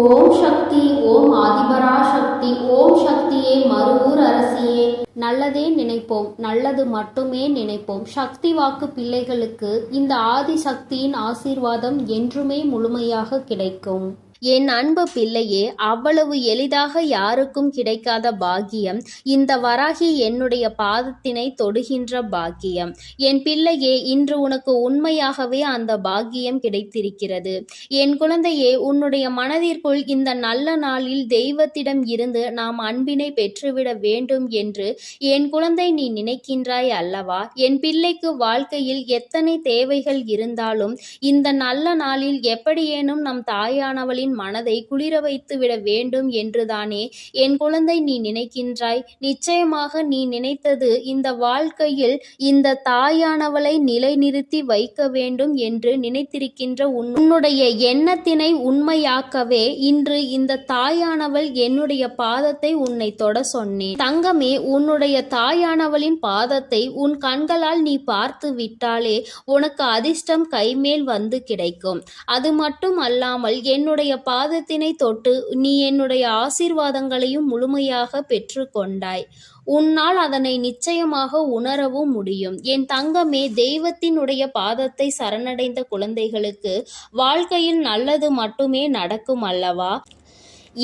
ஓம் சக்தி, ஓம் ஆதிபராசக்தி, ஓம் சக்தியே, மருவூர் அரசியே. நல்லதே நினைப்போம், நல்லது மட்டுமே நினைப்போம். சக்தி வாக்கு பிள்ளைகளுக்கு இந்த ஆதிசக்தியின் ஆசீர்வாதம் என்றுமே முழுமையாக கிடைக்கும். என் அன்பு பிள்ளையே, அவ்வளவு எளிதாக யாருக்கும் கிடைக்காத பாக்கியம் இந்த வராகி என்னுடைய பாதத்தினை தொடுகின்ற பாக்கியம். என் பிள்ளையே, இன்று உனக்கு உண்மையாகவே அந்த பாக்கியம் கிடைத்திருக்கிறது. என் குழந்தையே, உன்னுடைய மனதிற்குள் இந்த நல்ல நாளில் தெய்வத்திடம் இருந்து நாம் அன்பினை பெற்றுவிட வேண்டும் என்று என் குழந்தை நீ நினைக்கின்றாய் அல்லவா? என் பிள்ளைக்கு வாழ்க்கையில் எத்தனை தேவைகள் இருந்தாலும் இந்த நல்ல நாளில் எப்படியேனும் நம் தாயானவளின் மனதை குளிர வைத்து விட வேண்டும் என்றுதானே என் குழந்தை நீ நினைக்கின்றாய். நிச்சயமாக நீ நினைத்தது இந்த வாழ்க்கையில் இந்த தாயானவளை நிலைநிறுத்தி வைக்க வேண்டும் என்று நினைத்திருக்கின்ற உன்னுடைய எண்ணத்தினை உண்மையாக்கவே இன்று இந்த தாயானவள் என்னுடைய பாதத்தை உன்னை தொட சொன்னேன். தங்கமே, உன்னுடைய தாயானவளின் பாதத்தை உன் கண்களால் நீ பார்த்து விட்டாலே உனக்கு அதிர்ஷ்டம் கைமேல் வந்து கிடைக்கும். அது மட்டும் அல்லாமல் என்னுடைய பாதத்தினை தொட்டு நீ என்னுடைய ஆசீர்வாதங்களையும் முழுமையாக பெற்று கொண்டாய். உன்னால் அதனை நிச்சயமாக உணரவும் முடியும். என் தங்கமே, தெய்வத்தினுடைய பாதத்தை சரணடைந்த குழந்தைகளுக்கு வாழ்க்கையில் நல்லது மட்டுமே நடக்கும் அல்லவா?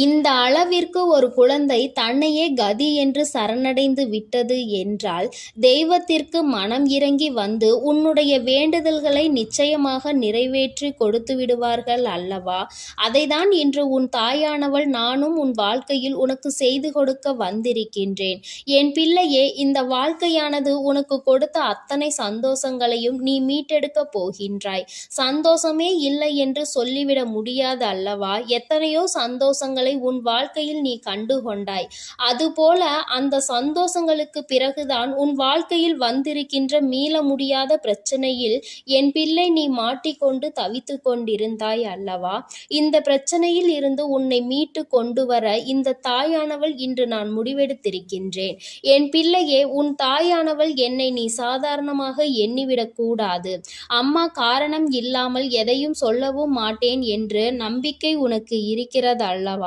இந்த அளவிற்கு ஒரு குழந்தை தன்னையே கதி என்று சரணடைந்து விட்டது என்றால் தெய்வத்திற்கு மனம் இறங்கி வந்து உன்னுடைய வேண்டுதல்களை நிச்சயமாக நிறைவேற்றி கொடுத்து விடுவார்கள் அல்லவா? அதைதான் இன்று உன் தாயானவள் நானும் உன் வாழ்க்கையில் உனக்கு செய்து கொடுக்க வந்திருக்கின்றேன். என் பிள்ளையே, இந்த வாழ்க்கையானது உனக்கு கொடுத்த அத்தனை சந்தோஷங்களையும் நீ மீட்டெடுக்க போகின்றாய். சந்தோஷமே இல்லை என்று சொல்லிவிட முடியாது அல்லவா? எத்தனையோ சந்தோஷங்கள் உன் வாழ்க்கையில் நீ கண்டு கொண்டாய். அதுபோல அந்த சந்தோஷங்களுக்கு பிறகுதான் உன் வாழ்க்கையில் வந்திருக்கின்ற மீள முடியாத பிரச்சனையில் என் பிள்ளை நீ மாட்டிக்கொண்டு தவித்து கொண்டிருந்தாய் அல்லவா? இந்த பிரச்சனையில் இருந்து உன்னை மீட்டு கொண்டு வர இந்த தாயானவள் இன்று நான் முடிவெடுத்திருக்கின்றேன். என் பிள்ளையே, உன் தாயானவள் என்னை நீ சாதாரணமாக எண்ணிவிடக் கூடாது. அம்மா காரணம் இல்லாமல் எதையும் சொல்லவும் மாட்டேன் என்று நம்பிக்கை உனக்கு இருக்கிறது அல்லவா?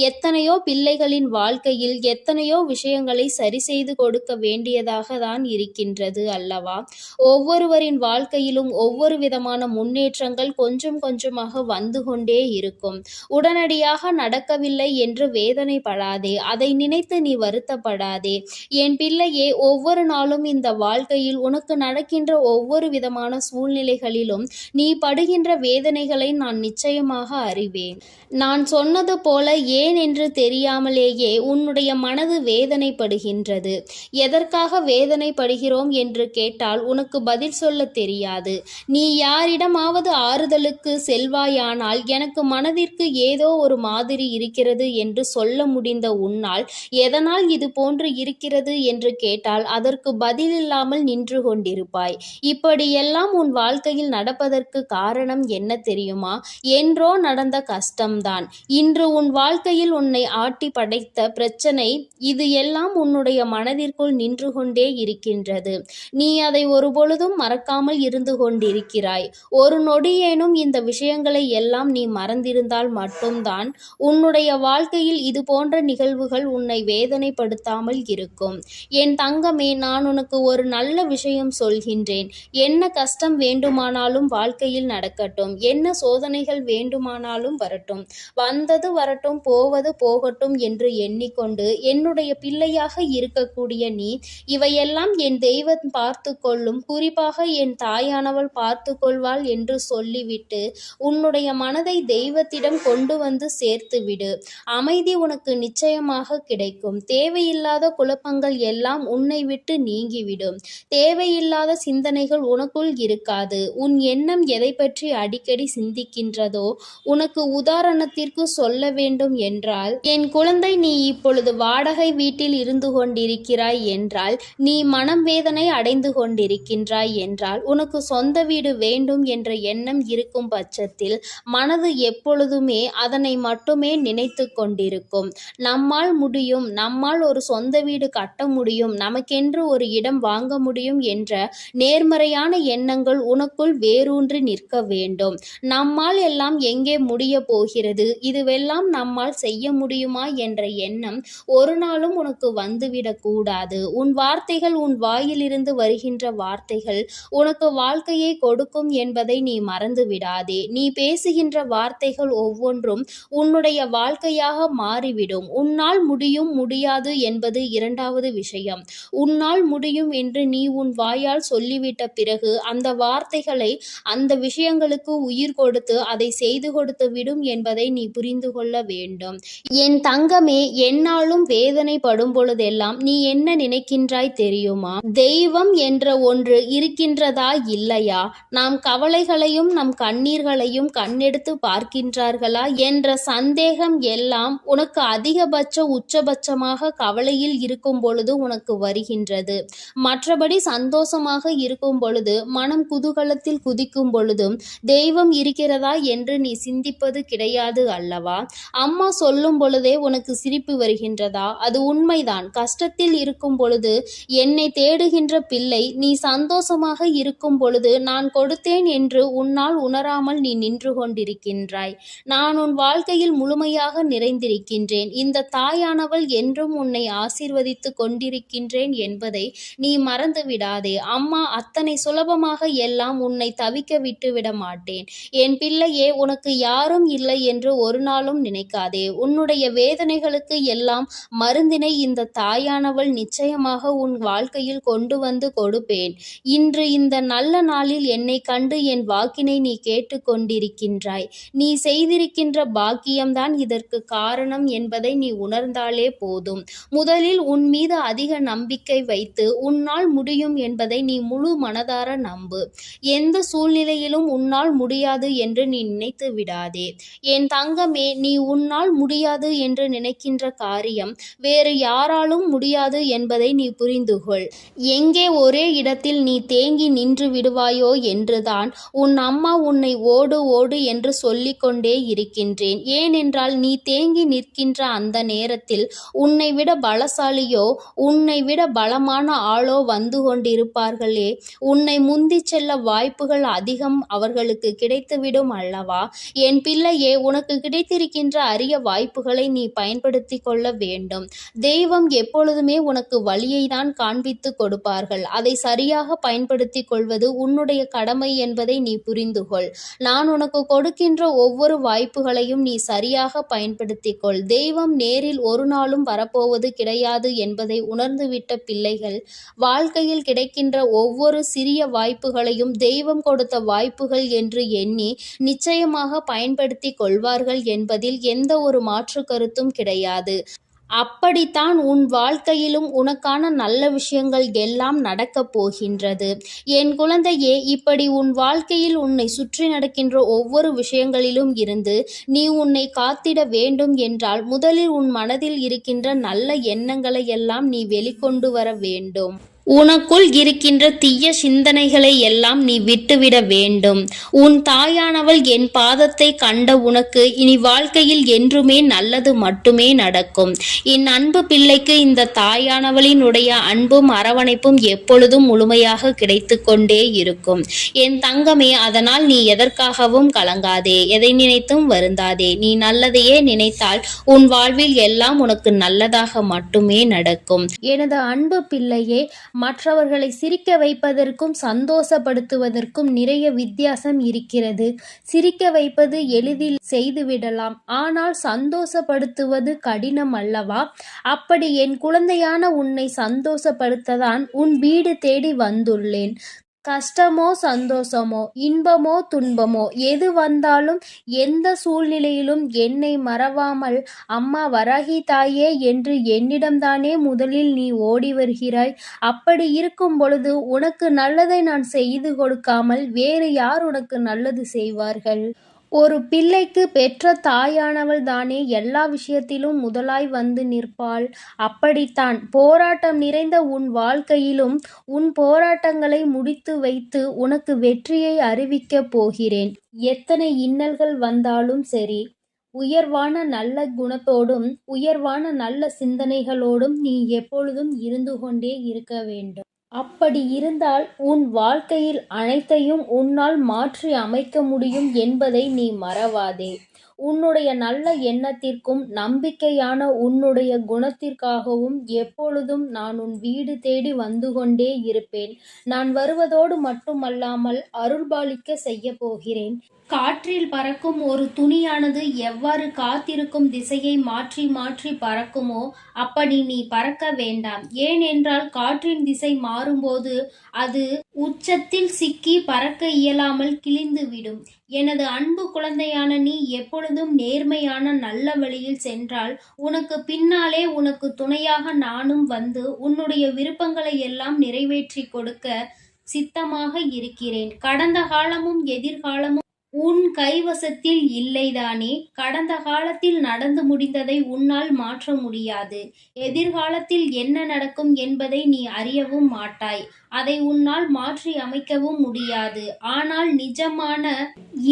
எத்தனையோ பிள்ளைகளின் வாழ்க்கையில் எத்தனையோ விஷயங்களை சரி செய்து கொடுக்க வேண்டியதாக தான் இருக்கின்றது அல்லவா? ஒவ்வொருவரின் வாழ்க்கையிலும் ஒவ்வொரு விதமான முன்னேற்றங்கள் கொஞ்சம் கொஞ்சமாக வந்து கொண்டே இருக்கும். உடனடியாக நடக்கவில்லை என்று வேதனைப்படாதே, அதை நினைத்து நீ வருத்தப்படாதே. என் பிள்ளையே, ஒவ்வொரு நாளும் இந்த வாழ்க்கையில் உனக்கு நடக்கின்ற ஒவ்வொரு விதமான சூழ்நிலைகளிலும் நீ படுகின்ற வேதனைகளை நான் நிச்சயமாக அறிவேன். நான் சொன்னது போல ஏன் என்று தெரியாமலேயே உன்னுடைய மனது வேதனைப்படுகின்றது. எதற்காக வேதனைப்படுகிறோம் என்று கேட்டால் உனக்கு பதில் சொல்ல தெரியாது. நீ யாரிடமாவது ஆறுதலுக்கு செல்வாயானால் எனக்கு மனதிற்கு ஏதோ ஒரு மாதிரி இருக்கிறது என்று சொல்ல முடிந்த உன்னால் எதனால் இது போன்று இருக்கிறது என்று கேட்டால் அதற்கு பதில் இல்லாமல் நின்று கொண்டிருப்பாய். இப்படியெல்லாம் உன் வாழ்க்கையில் நடப்பதற்கு காரணம் என்ன தெரியுமா? என்றோ நடந்த கஷ்டம்தான் இன்று உன் வாழ்க்கையில் உன்னை ஆட்டி படைத்த பிரச்சனை. இது எல்லாம் உன்னுடைய மனதிற்குள் நின்று கொண்டே இருக்கின்றது. நீ அதை ஒருபொழுதும் மறக்காமல் இருந்து கொண்டிருக்கிறாய். ஒரு நொடியேனும் இந்த விஷயங்களை எல்லாம் நீ மறந்திருந்தால் மட்டும்தான் உன்னுடைய வாழ்க்கையில் இது போன்ற நிகழ்வுகள் உன்னை வேதனைப்படுத்தாமல் இருக்கும். என் தங்கமே, நான் உனக்கு ஒரு நல்ல விஷயம் சொல்கின்றேன். என்ன கஷ்டம் வேண்டுமானாலும் வாழ்க்கையில் நடக்கட்டும், என்ன சோதனைகள் வேண்டுமானாலும் வரட்டும், வந்தது வரட்டும், போவது போகட்டும் என்று எண்ணிக்கொண்டு என்னுடைய பிள்ளையாக இருக்கக்கூடிய நீ இவையெல்லாம் என் தெய்வம் பார்த்து கொள்ளும், குறிப்பாக என் தாயானவள் பார்த்து கொள்வாள் என்று சொல்லிவிட்டு உன்னுடைய மனதை தெய்வத்திடம் கொண்டு வந்து சேர்த்து விடு. அமைதி உனக்கு நிச்சயமாக கிடைக்கும். தேவையில்லாத குழப்பங்கள் எல்லாம் உன்னை விட்டு நீங்கிவிடும். தேவையில்லாத சிந்தனைகள் உனக்குள் இருக்காது. உன் எண்ணம் எதை பற்றி அடிக்கடி சிந்திக்கின்றதோ, உனக்கு உதாரணத்திற்கு சொல்ல வேண்டும் என்றால், என் குழந்தை, நீ இப்பொழுது வாடகை வீட்டில் இருந்து கொண்டிருக்கிறாய் என்றால், நீ மனம் வேதனை அடைந்து கொண்டிருக்கின்றாய் என்றால், உனக்கு சொந்த வீடு வேண்டும் என்ற எண்ணம் இருக்கும் பட்சத்தில் மனது எப்பொழுதுமே அதனை மட்டுமே நினைத்து கொண்டிருக்கும். நம்மால் முடியும், நம்மால் ஒரு சொந்த வீடு கட்ட முடியும், நமக்கென்று ஒரு இடம் வாங்க முடியும் என்ற நேர்மறையான எண்ணங்கள் உனக்குள் வேரூன்றி நிற்க வேண்டும். நம்மால் எல்லாம் எங்கே முடிய போகிறது, இதுவெல்லாம் நம்மால் செய்ய முடியுமா என்ற எண்ணம் ஒரு நாளும் உனக்கு வந்துவிடக் கூடாது. உன் வார்த்தைகள், உன் வாயிலிருந்து வருகின்ற வார்த்தைகள் உனக்கு வாழ்க்கையை கொடுக்கும் என்பதை நீ மறந்து விடாதே. நீ பேசுகின்ற வார்த்தைகள் ஒவ்வொன்றும் உன்னுடைய வாழ்க்கையாக மாறிவிடும். உன்னால் முடியும், முடியாது என்பது இரண்டாவது விஷயம். உன்னால் முடியும் என்று நீ உன் வாயால் சொல்லிவிட்ட பிறகு அந்த வார்த்தைகளை, அந்த விஷயங்களுக்கு உயிர் கொடுத்து அதை செய்து கொடுத்து விடும் என்பதை நீ புரிந்து கொள்ள வேண்டும். என் தங்கமே, என்னாலும் வேதனைப்படும் பொழுதெல்லாம் நீ என்ன நினைக்கின்றாய் தெரியுமா? தெய்வம் என்ற ஒன்று இருக்கின்றதா இல்லையா? நாம் கவலைகளையும் நம் கண்ணீர்களையும் கண்ணெடுத்து பார்க்கின்றார்களா என்ற சந்தேகம் எல்லாம் உனக்கு அதிகபட்ச உச்சபட்சமாக கவலையில் இருக்கும் பொழுது உனக்கு வருகின்றது. மற்றபடி சந்தோஷமாக இருக்கும் பொழுது, மனம் குதூகலத்தில் குதிக்கும் பொழுதும் தெய்வம் இருக்கிறதா என்று நீ சிந்திப்பது கிடையாது அல்லவா? அம்மா சொல்லும் பொழுதே உனக்கு சிரிப்பு வருகின்றதா? அது உண்மைதான். கஷ்டத்தில் இருக்கும் பொழுது என்னை தேடுகின்ற பிள்ளை, நீ சந்தோஷமாக இருக்கும் பொழுது நான் கொடுத்தேன் என்று உன்னால் உணராமல் நீ நின்று கொண்டிருக்கின்றாய். நான் உன் வாழ்க்கையில் முழுமையாக நிறைந்திருக்கின்றேன். இந்த தாயானவள் என்றும் உன்னை ஆசீர்வதித்து கொண்டிருக்கின்றேன் என்பதை நீ மறந்து விடாதே. அம்மா அத்தனை சுலபமாக எல்லாம் உன்னை தவிக்க விட்டு விட மாட்டேன். என் பிள்ளையே, உனக்கு யாரும் இல்லை என்று ஒரு நாளும் நினைக்காதே. உன்னுடைய வேதனைகளுக்கு எல்லாம் மருந்தினை இந்த தாயானவள் நிச்சயமாக உன் வாழ்க்கையில் கொண்டு வந்து கொடுப்பேன். இன்று இந்த நல்ல நாளில் என்னை கண்டு என் வாக்கினை நீ கேட்டு கொண்டிருக்கின்றாய். நீ செய்திருக்கின்ற பாக்கியம்தான் இதற்கு காரணம் என்பதை நீ உணர்ந்தாலே போதும். முதலில் உன் மீது அதிக நம்பிக்கை வைத்து உன்னால் முடியும் என்பதை நீ முழு மனதார நம்பு. எந்த சூழ்நிலையிலும் உன்னால் முடியாது என்று நீ நினைத்து விடாதே. என் தங்கமே, நீ உன்னால் முடியாது என்று நினைக்கின்ற காரியம் வேறு யாராலும் முடியாது என்பதை நீ புரிந்து கொள். எங்கே ஒரே இடத்தில் நீ தேங்கி நின்று விடுவாயோ என்றுதான் உன் அம்மா உன்னை ஓடு ஓடு என்று சொல்லிக் கொண்டே இருக்கின்றேன். ஏனென்றால் நீ தேங்கி நிற்கின்ற அந்த நேரத்தில் உன்னை விட பலசாலியோ, உன்னை விட பலமான ஆளோ வந்து கொண்டிருப்பார்களே. உன்னை முந்தி செல்ல வாய்ப்புகள் அதிகம் அவர்களுக்கு கிடைத்துவிடும் அல்லவா? என் பிள்ளையே, உனக்கு கிடைத்திருக்கின்ற அரிய வாய்ப்புகளை நீ பயன்படுத்தி கொள்ள வேண்டும். தெய்வம் எப்பொழுதுமே உனக்கு வழியை தான் காண்பித்து கொடுப்பார்கள். அதை சரியாக பயன்படுத்தி கொள்வது உன்னுடைய கடமை என்பதை நீ புரிந்து கொள். நான் உனக்கு கொடுக்கின்ற ஒவ்வொரு வாய்ப்புகளையும் நீ சரியாக பயன்படுத்திக் கொள். தெய்வம் நேரில் ஒரு நாளும் வரப்போவது கிடையாது என்பதை உணர்ந்துவிட்ட பிள்ளைகள் வாழ்க்கையில் கிடைக்கின்ற ஒவ்வொரு சிறிய வாய்ப்புகளையும் தெய்வம் கொடுத்த வாய்ப்புகள் என்று எண்ணி நிச்சயமாக பயன்படுத்தி கொள்வார்கள் என்பதில் எந்த ஒரு மாற்று கருத்தும் கிடையாது. அப்படித்தான் உன் வாழ்க்கையிலும் உனக்கான நல்ல விஷயங்கள் எல்லாம் நடக்கப் போகின்றது. என் குழந்தையே, இப்படி உன் வாழ்க்கையில் உன்னை சுற்றி நடக்கின்ற ஒவ்வொரு விஷயங்களிலும் இருந்து நீ உன்னை காத்திட வேண்டும் என்றால் முதலில் உன் மனதில் இருக்கின்ற நல்ல எண்ணங்களை எல்லாம் நீ வெளிக்கொண்டு வர வேண்டும். உனக்குள் இருக்கின்ற தீய சிந்தனைகளை எல்லாம் நீ விட்டுவிட வேண்டும். உன் தாயானவள் என் பாதத்தை கண்ட உனக்கு இனி வாழ்க்கையில் என்றுமே நல்லது மட்டுமே நடக்கும். என் அன்பு பிள்ளைக்கு இந்த தாயானவளினுடைய அன்பும் அரவணைப்பும் எப்பொழுதும் முழுமையாக கிடைத்து கொண்டே இருக்கும். என் தங்கமே, அதனால் நீ எதற்காகவும் கலங்காதே, எதை நினைத்தும் வருந்தாதே. நீ நல்லதையே நினைத்தால் உன் வாழ்வில் எல்லாம் உனக்கு நல்லதாக மட்டுமே நடக்கும். எனது அன்பு பிள்ளையே, மற்றவர்களை சிரிக்க வைப்பதற்கும் சந்தோஷப்படுத்துவதற்கும் நிறைய வித்தியாசம் இருக்கிறது. சிரிக்க வைப்பது எளிதில் செய்துவிடலாம், ஆனால் சந்தோஷப்படுத்துவது கடினம் அல்லவா? அப்படி என் குழந்தையான உன்னை சந்தோஷப்படுத்ததான் உன் வீடு தேடி வந்துள்ளேன். கஷ்டமோ சந்தோஷமோ, இன்பமோ துன்பமோ, எது வந்தாலும் எந்த சூழ்நிலையிலும் என்னை மறவாமல் அம்மா வராகி தாயே என்று என்னிடம்தானே முதலில் நீ ஓடி வருகிறாய். அப்படி இருக்கும் பொழுது உனக்கு நல்லதை நான் செய்து கொடுக்காமல் வேறு யார் உனக்கு நல்லது செய்வார்கள்? ஒரு பிள்ளைக்கு பெற்ற தாயானவள் தானே எல்லா விஷயத்திலும் முதலாய் வந்து நிற்பாள். அப்படித்தான் போராட்டம் நிறைந்த உன் வாழ்க்கையிலும் உன் போராட்டங்களை முடித்து வைத்து உனக்கு வெற்றியை அறிவிக்கப் போகிறேன். எத்தனை இன்னல்கள் வந்தாலும் சரி, உயர்வான நல்ல குணத்தோடும் உயர்வான நல்ல சிந்தனைகளோடும் நீ எப்பொழுதும் இருந்து கொண்டே இருக்க வேண்டும். அப்படி இருந்தால் உன் வாழ்க்கையில் அனைத்தையும் உன்னால் மாற்றி அமைக்க முடியும் என்பதை நீ மறவாதே. உன்னுடைய நல்ல எண்ணத்திற்கும் நம்பிக்கையான உன்னுடைய குணத்திற்காகவும் எப்பொழுதும் நான் உன் வீடு தேடி வந்து கொண்டே இருப்பேன். நான் வருவதோடு மட்டுமல்லாமல் அருள்பாலிக்க செய்ய போகிறேன். காற்றில் பறக்கும் ஒரு துணியானது எவ்வாறு காத்திருக்கும் திசையை மாற்றி மாற்றி பறக்குமோ அப்படி நீ பறக்க வேண்டாம். ஏனென்றால் காற்றின் திசை மாறும்போது அது உச்சத்தில் சிக்கி பறக்க இயலாமல் கிழிந்துவிடும். எனது அன்பு குழந்தையான நீ எப்பொழுதும் நேர்மையான நல்ல வழியில் சென்றால் உனக்கு பின்னாலே உனக்கு துணையாக நானும் வந்து உன்னுடைய விருப்பங்களை எல்லாம் நிறைவேற்றி கொடுக்க சித்தமாக இருக்கிறேன். கடந்த காலமும் எதிர்காலமும் உன் கைவசத்தில் இல்லைதானே? கடந்த காலத்தில் நடந்து முடிந்ததை உன்னால் மாற்ற முடியாது. எதிர்காலத்தில் என்ன நடக்கும் என்பதை நீ அறியவும் மாட்டாய். அதை உன்னால் மாற்றி அமைக்கவும் முடியாது. ஆனால் நிஜமான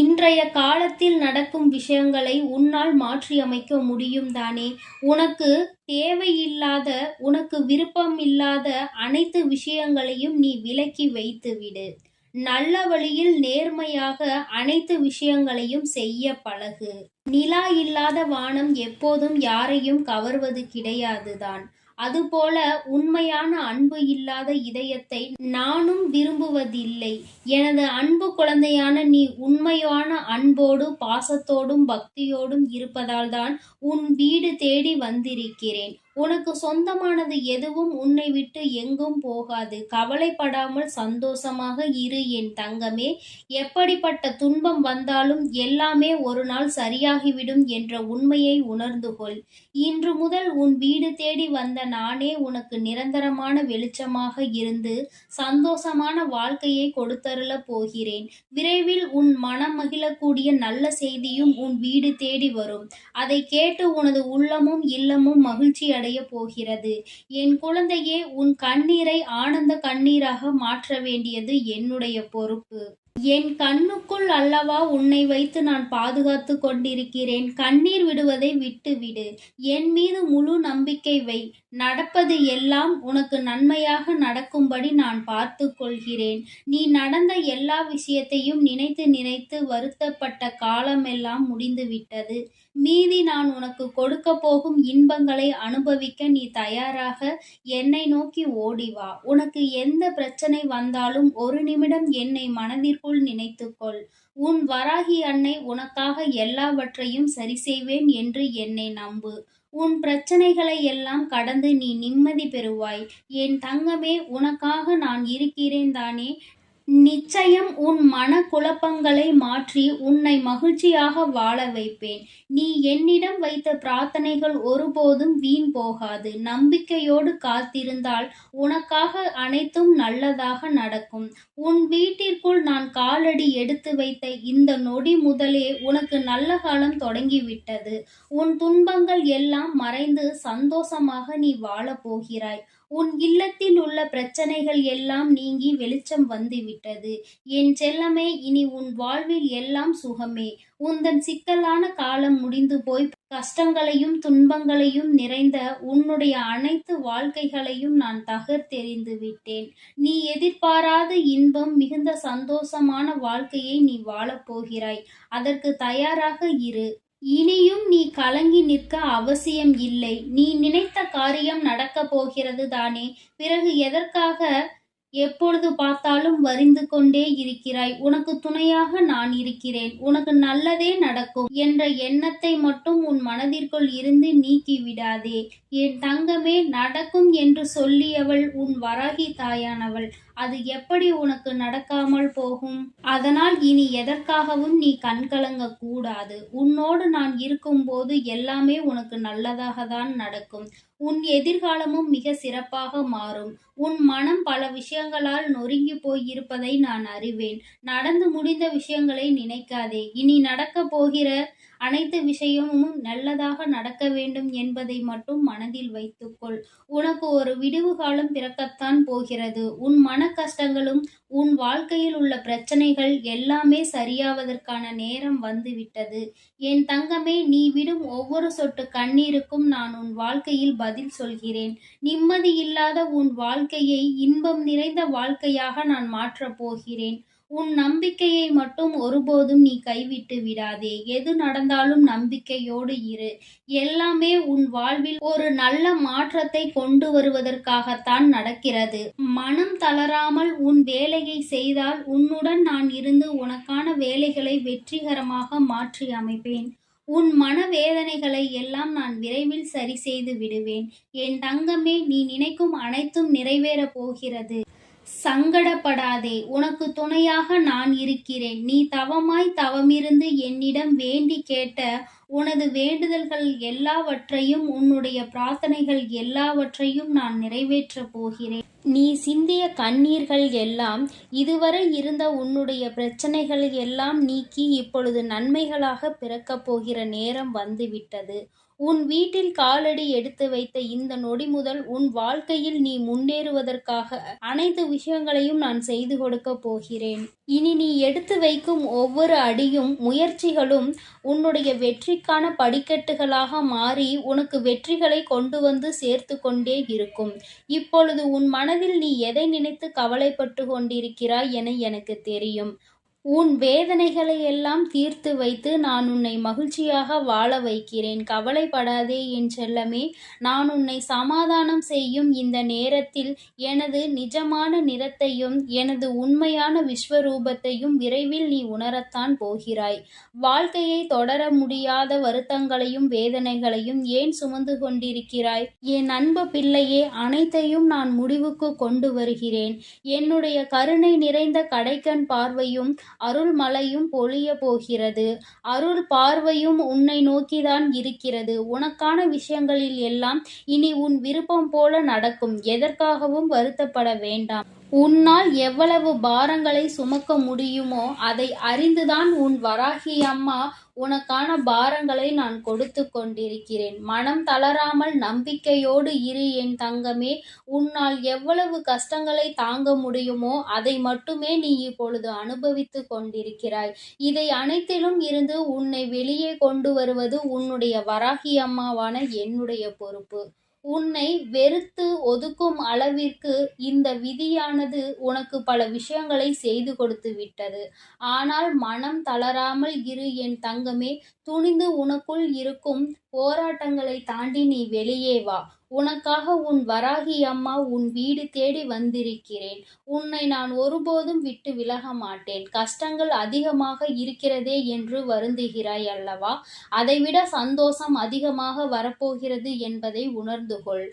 இன்றைய காலத்தில் நடக்கும் விஷயங்களை உன்னால் மாற்றி அமைக்க முடியும் தானே? உனக்கு தேவையில்லாத, உனக்கு விருப்பமில்லாத அனைத்து விஷயங்களையும் நீ விலக்கி வைத்துவிடு. நல்ல வழியில் நேர்மையாக அனைத்து விஷயங்களையும் செய்ய பழகு. நிலா இல்லாத வானம் எப்போதும் யாரையும் கவர்வது கிடையாதுதான். அதுபோல உண்மையான அன்பு இல்லாத இதயத்தை நானும் விரும்புவதில்லை. எனது அன்பு குழந்தையான நீ உண்மையான அன்போடு பாசத்தோடும் பக்தியோடும் இருப்பதால்தான் உன் வீடு தேடி வந்திருக்கிறேன். உனக்கு சொந்தமானது எதுவும் உன்னை விட்டு எங்கும் போகாது. கவலைப்படாமல் சந்தோஷமாக இரு என் தங்கமே. எப்படிப்பட்ட துன்பம் வந்தாலும் எல்லாமே ஒரு நாள் சரியாகிவிடும் என்ற உண்மையை உணர்ந்து கொள். இன்று முதல் உன் வீடு தேடி வந்த நானே உனக்கு நிரந்தரமான வெளிச்சமாக இருந்து சந்தோஷமான வாழ்க்கையை கொடுத்தருளப் போகிறேன். விரைவில் உன் மனம் மகிழக்கூடிய நல்ல செய்தியும் உன் வீடு தேடி வரும். அதை கேட்டு உனது உள்ளமும் இல்லமும் மகிழ்ச்சி அடைய போகிறது. என் குழந்தையே, உன் கண்ணீரை ஆனந்த கண்ணீராக மாற்ற வேண்டியது என்னுடைய பொறுப்பு. என் கண்ணுக்குள் அல்லவா உன்னை வைத்து நான் பாதுகாத்து கொண்டிருக்கிறேன். கண்ணீர் விடுவதை விட்டுவிடு. என் மீது முழு நம்பிக்கை வை. நடப்பது எல்லாம் உனக்கு நன்மையாக நடக்கும்படி நான் பார்த்து கொள்கிறேன். நீ நடந்த எல்லா விஷயத்தையும் நினைத்து நினைத்து வருத்தப்பட்ட காலமெல்லாம் முடிந்துவிட்டது. மீதி நான் உனக்கு கொடுக்க போகும் இன்பங்களை அனுபவிக்க நீ தயாராக என்னை நோக்கி ஓடிவா. உனக்கு எந்த பிரச்சனை வந்தாலும் ஒரு நிமிடம் என்னை மனதிற்குள் நினைத்துக்கொள். உன் வராகி அன்னை உனக்காக எல்லாவற்றையும் சரி செய்வேன் என்று என்னை நம்பு. உன் பிரச்சனைகளை எல்லாம் கடந்து நீ நிம்மதி பெறுவாய். என் தங்கமே, உனக்காக நான் இருக்கிறேன் தானே? நிச்சயம் உன் மன குழப்பங்களை மாற்றி உன்னை மகிழ்ச்சியாக வாழ வைப்பேன். நீ என்னிடம் வைத்த பிரார்த்தனைகள் ஒருபோதும் வீண் போகாது. நம்பிக்கையோடு காத்திருந்தால் உனக்காக அனைத்தும் நல்லதாக நடக்கும். உன் வீட்டிற்குள் நான் காலடி எடுத்து வைத்த இந்த நொடி முதலே உனக்கு நல்ல காலம் தொடங்கிவிட்டது. உன் துன்பங்கள் எல்லாம் மறைந்து சந்தோஷமாக நீ வாழப் போகிறாய். உன் இல்லத்தில் உள்ள பிரச்சனைகள் எல்லாம் நீங்கி வெளிச்சம் வந்துவிட்டது. என் செல்லமே, இனி உன் வாழ்வில் எல்லாம் சுகமே. உந்தன் சிக்கலான காலம் முடிந்து போய் கஷ்டங்களையும் துன்பங்களையும் நிறைந்த உன்னுடைய அனைத்து வாழ்க்கைகளையும் நான் தகர்த்தெறிந்து விட்டேன். நீ எதிர்பாராத இன்பம் மிகுந்த சந்தோஷமான வாழ்க்கையை நீ வாழப்போகிறாய். அதற்கு தயாராக இரு. இனியும் நீ கலங்கி நிற்க அவசியம் இல்லை. நீ நினைத்த காரியம் நடக்கப் போகிறது தானே? பிறகு எதற்காக எப்பொழுது பார்த்தாலும் வரிந்து கொண்டே இருக்கிறாய்? உனக்கு துணையாக நான் இருக்கிறேன். உனக்கு நல்லதே நடக்கும் என்ற எண்ணத்தை மட்டும் உன் மனதிற்குள் இருந்து நீக்கி விடாதே. என் தங்கமே, நடக்கும் என்று சொல்லியவள் உன் வராகி தாயானவள். அது எப்படி உனக்கு நடக்காமல் போகும்? அதனால் இனி எதற்காகவும் நீ கண்கலங்க கூடாது. உன்னோடு நான் இருக்கும்போது எல்லாமே உனக்கு நல்லதாக தான் நடக்கும். உன் எதிர்காலமும் மிக சிறப்பாக மாறும். உன் மனம் பல விஷயங்களால் நொறுங்கி போய் இருப்பதை நான் அறிவேன். நடந்து முடிந்த விஷயங்களை நினைக்காதே. இனி நடக்கப் போகிற அனைத்து விஷயமும் நல்லதாக நடக்க வேண்டும் என்பதை மட்டும் மனதில் வைத்துக்கொள். உனக்கு ஒரு விடிவு காலம் பிறக்கத்தான் போகிறது. உன் மன கஷ்டங்களும் உன் வாழ்க்கையில் உள்ள பிரச்சனைகள் எல்லாமே சரியாவதற்கான நேரம் வந்துவிட்டது. என் தங்கமே, நீ விடும் ஒவ்வொரு சொட்டு கண்ணீருக்கும் நான் உன் வாழ்க்கையில் பதில் சொல்கிறேன். நிம்மதி இல்லாத உன் வாழ்க்கையை இன்பம் நிறைந்த வாழ்க்கையாக நான் மாற்றப் போகிறேன். உன் நம்பிக்கையை மட்டும் ஒருபோதும் நீ கைவிட்டு விடாதே. எது நடந்தாலும் நம்பிக்கையோடு இரு. எல்லாமே உன் வாழ்வில் ஒரு நல்ல மாற்றத்தை கொண்டு வருவதற்காகத்தான் நடக்கிறது. மனம் தளராமல் உன் வேலையை செய்தால் உன்னுடன் நான் இருந்து உனக்கான வேலைகளை வெற்றிகரமாக மாற்றி அமைப்பேன். உன் மனவேதனைகளை எல்லாம் நான் விரைவில் சரி செய்து விடுவேன். என் தங்கமே, நீ நினைக்கும் அனைத்தும் நிறைவேறப் போகிறது. சங்கடப்படாதே. உனக்கு துணையாக நான் இருக்கிறேன். நீ தவமிருந்து என்னிடம் வேண்டி கேட்ட உனது வேண்டுதல்கள் எல்லாவற்றையும், உன்னுடைய பிரார்த்தனைகள் எல்லாவற்றையும் நான் நிறைவேற்றப் போகிறேன். நீ சிந்திய கண்ணீர்கள் எல்லாம், இதுவரை இருந்த உன்னுடைய பிரச்சனைகள் எல்லாம் நீக்கி இப்பொழுது நன்மைகளாக பிறக்கப் போகிற நேரம் வந்துவிட்டது. உன் வீட்டில் காலடி எடுத்து வைத்த இந்த நொடி முதல் உன் வாழ்க்கையில் நீ முன்னேறுவதற்காக அனைத்து விஷயங்களையும் நான் செய்து கொடுக்கப் போகிறேன். இனி நீ எடுத்து வைக்கும் ஒவ்வொரு அடியும் முயற்சிகளும் உன்னுடைய வெற்றிக்கான படிக்கட்டுகளாக மாறி உனக்கு வெற்றிகளை கொண்டு வந்து சேர்த்து கொண்டே இருக்கும். இப்பொழுது உன் மனதில் நீ எதை நினைத்து கவலைப்பட்டு கொண்டிருக்கிறாய் என எனக்கு தெரியும். உன் வேதனைகளை எல்லாம் தீர்த்து வைத்து நான் உன்னை மகிழ்ச்சியாக வாழ வைக்கிறேன். கவலைப்படாதே என் செல்லமே. நான் உன்னை சமாதானம் செய்யும் இந்த நேரத்தில் எனது நிஜமான நிறத்தையும் எனது உண்மையான விஸ்வரூபத்தையும் விரைவில் நீ உணரத்தான் போகிறாய். வாழ்க்கையை தொடர முடியாத வருத்தங்களையும் வேதனைகளையும் ஏன் சுமந்து கொண்டிருக்கிறாய்? என் அன்பு பிள்ளையே, அனைத்தையும் நான் முடிவுக்கு கொண்டு வருகிறேன். என்னுடைய கருணை நிறைந்த கடைக்கண் பார்வையும் அருள் மழையும் பொழிய போகிறது. அருள் பார்வையும் உன்னை நோக்கிதான் இருக்கிறது. உனக்கான விஷயங்களில் எல்லாம் இனி உன் விருப்பம் போல நடக்கும். எதற்காகவும் வருத்தப்பட வேண்டாம். உன்னால் எவ்வளவு பாரங்களை சுமக்க முடியுமோ அதை அறிந்துதான் உன் வராகி அம்மா உனக்கான பாரங்களை நான் கொடுத்து கொண்டிருக்கிறேன். மனம் தளராமல் நம்பிக்கையோடு இரு என் தங்கமே. உன்னால் எவ்வளவு கஷ்டங்களை தாங்க முடியுமோ அதை மட்டுமே நீ இப்பொழுது அனுபவித்து கொண்டிருக்கிறாய். இதை அனைத்திலும் இருந்து உன்னை வெளியே கொண்டு வருவது உன்னுடைய வராகி அம்மாவான என்னுடைய பொறுப்பு. உன்னை வெறுத்து ஒதுக்கும் அளவிற்கு இந்த விதியானது உனக்கு பல விஷயங்களை செய்து கொடுத்து விட்டது. ஆனால் மனம் தளராமல் இரு என் தங்கமே. துணிந்து உனக்குள் இருக்கும் போராட்டங்களை தாண்டி நீ வெளியே வா. உனக்காக உன் வராகி அம்மா உன் வீடு தேடி வந்திருக்கிறேன். உன்னை நான் ஒருபோதும் விட்டு விலக மாட்டேன். கஷ்டங்கள் அதிகமாக இருக்கிறதே என்று வருந்துகிறாய் அல்லவா? அதைவிட சந்தோஷம் அதிகமாக வரப்போகிறது என்பதை உணர்ந்து கொள்.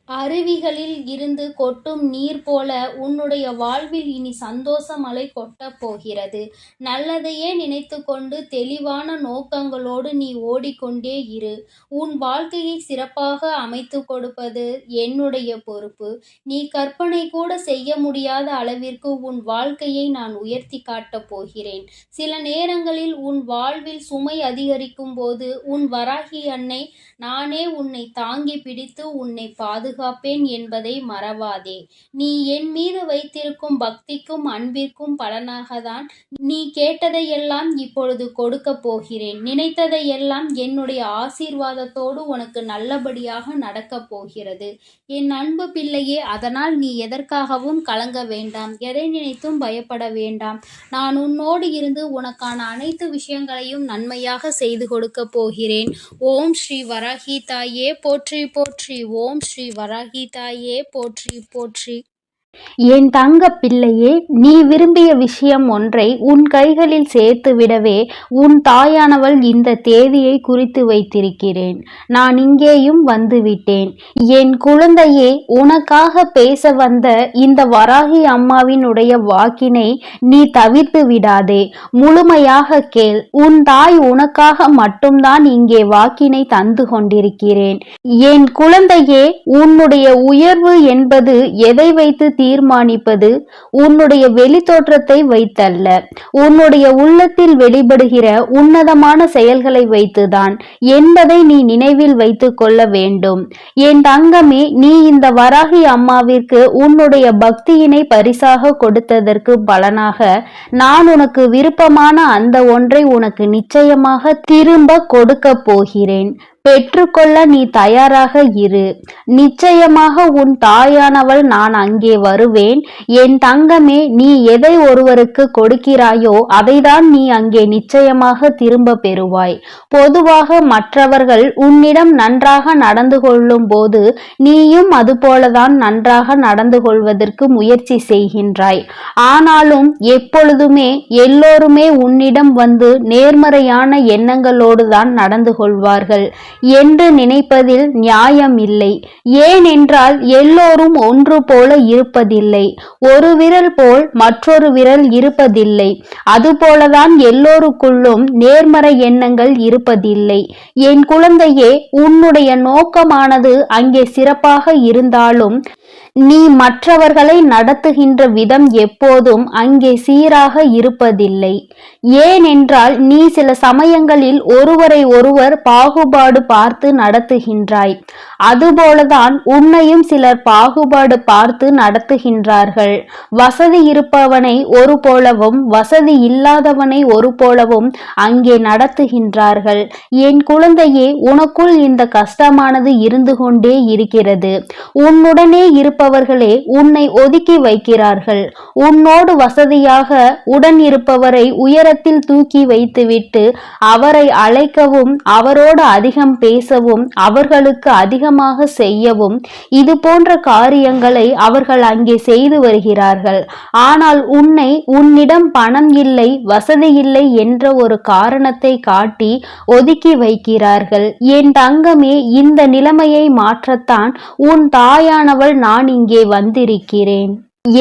அருவிகளில் இருந்து கொட்டும் நீர் போல உன்னுடைய வாழ்வில் இனி சந்தோஷ மழை கொட்டப் போகிறது. நல்லதையே நினைத்து கொண்டு தெளிவான நோக்கங்களோடு நீ ஓடிக்கொண்டே இரு. உன் வாழ்க்கையை சிறப்பாக அமைத்து கொடுப்பது என்னுடைய பொறுப்பு. நீ கற்பனை கூட செய்ய முடியாத அளவிற்கு உன் வாழ்க்கையை நான் உயர்த்தி காட்டப் போகிறேன். சில நேரங்களில் உன் வாழ்வில் சுமை அதிகரிக்கும் போது உன் வராகி அன்னை நானே உன்னை தாங்கி பிடித்து உன்னை பாதுகாப்பேன் என்பதை மறவாதே. நீ என் மீது வைத்திருக்கும் பக்திக்கும் அன்பிற்கும் பலனாகத்தான் நீ கேட்டதையெல்லாம் இப்பொழுது கொடுக்கப் போகிறேன். நினைத்ததையெல்லாம் என்னுடைய ஆசீர்வாதத்தோடு உனக்கு நல்லபடியாக நடக்கப் போகிறது. என் அன்பு பிள்ளையே, அதனால் நீ எதற்காகவும் கலங்க வேண்டாம். எதை நினைத்தும் பயப்பட வேண்டாம். நான் உன்னோடு இருந்து உனக்கான அனைத்து விஷயங்களையும் நன்மையாக செய்து கொடுக்கப் போகிறேன். ஓம் ஸ்ரீ வராகி தாயே போற்றி போற்றி. ஓம் ஸ்ரீ வராகி தாயே போற்றி போற்றி. என் தங்க பிள்ளையே, நீ விரும்பிய விஷயம் ஒன்றை உன் கைகளில் சேர்த்து விடவே உன் தாயானவள் இந்த தேதியை குறித்து வைத்திருக்கிறேன். நான் இங்கேயும் வந்துவிட்டேன். என் குழந்தையே, உனக்காக பேச வந்த இந்த வராகி அம்மாவினுடைய வாக்கினை நீ தவிர்த்து விடாதே. முழுமையாக கேள். உன் தாய் உனக்காக மட்டும்தான் இங்கே வாக்கினை தந்து கொண்டிருக்கிறேன். என் குழந்தையே, உன்னுடைய உயர்வு என்பது எதை வைத்து தீர்மானிப்பது? உன்னுடைய வெளி தோற்றத்தை வைத்தல்ல, உன்னுடைய உள்ளத்தில் வெளிப்படுகிற உன்னதமான செயல்களை வைத்துதான் என்பதை நீ நினைவில் வைத்துக் கொள்ள வேண்டும். என் தங்கமே, நீ இந்த வராகி அம்மாவிற்கு உன்னுடைய பக்தியினை பரிசாக கொடுத்ததற்கு பலனாக நான் உனக்கு விருப்பமான அந்த ஒன்றை உனக்கு நிச்சயமாக திரும்ப கொடுக்க போகிறேன். பெற்றுக்கொள்ள நீ தயாராக இரு. நிச்சயமாக உன் தாயானவள் நான் அங்கே வருவேன். என் தங்கமே, நீ எதை ஒருவருக்கு கொடுக்கிறாயோ அதைதான் நீ அங்கே நிச்சயமாக திரும்ப பெறுவாய். பொதுவாக மற்றவர்கள் உன்னிடம் நன்றாக நடந்து கொள்ளும் போது நீயும் அதுபோலதான் நன்றாக நடந்து கொள்வதற்கு முயற்சி செய்கின்றாய். ஆனாலும் எப்பொழுதுமே எல்லோருமே உன்னிடம் வந்து நேர்மறையான எண்ணங்களோடு தான் நடந்து கொள்வார்கள் என்று நினைப்பதில் நியாயம் இல்லை. ஏனென்றால் எல்லோரும் ஒன்று போல இருப்பதில்லை. ஒரு விரல் போல் மற்றொரு விரல் இருப்பதில்லை. அதுபோலதான் எல்லோருக்குள்ளும் நேர்மறை எண்ணங்கள் இருப்பதில்லை. என் குழந்தையே, உன்னுடைய நோக்கமானது அங்கே சிறப்பாக இருந்தாலும் நீ மற்றவர்களை நடத்துகின்ற விதம் எப்போதும் அங்கே சீராக இருப்பதில்லை. ஏனென்றால் நீ சில சமயங்களில் ஒருவரை ஒருவர் பாகுபாடு பார்த்து நடத்துகின்றாய். அதுபோலதான் உன்னையும் சிலர் பாகுபாடு பார்த்து நடத்துகின்றார்கள். வசதி இருப்பவனை ஒரு போலவும் வசதி இல்லாதவனை ஒரு போலவும் அங்கே நடத்துகின்றார்கள். என் குழந்தையே, உனக்குள் இந்த கஷ்டமானது இருந்து கொண்டே இருக்கிறது. உன்னுடனே இருப்பவர்களே உன்னை ஒதுக்கி வைக்கிறார்கள். உன்னோடு வசதியாக உடன் இருப்பவரை உயரத்தில் தூக்கி வைத்துவிட்டு அவரை அழைக்கவும் அவரோடு அதிகம் பேசவும் அவர்களுக்கு அதிகமாக செய்யவும் இது போன்ற காரியங்களை அவர்கள் அங்கே செய்து வருகிறார்கள். ஆனால் உன்னை உன்னிடம் பணம் இல்லை, வசதி இல்லை என்ற ஒரு காரணத்தை காட்டி ஒதுக்கி வைக்கிறார்கள். என் தங்கமே, இந்த நிலைமையை மாற்றத்தான் உன் தாயானவள் நான் இங்கே வந்திருக்கிறேன்.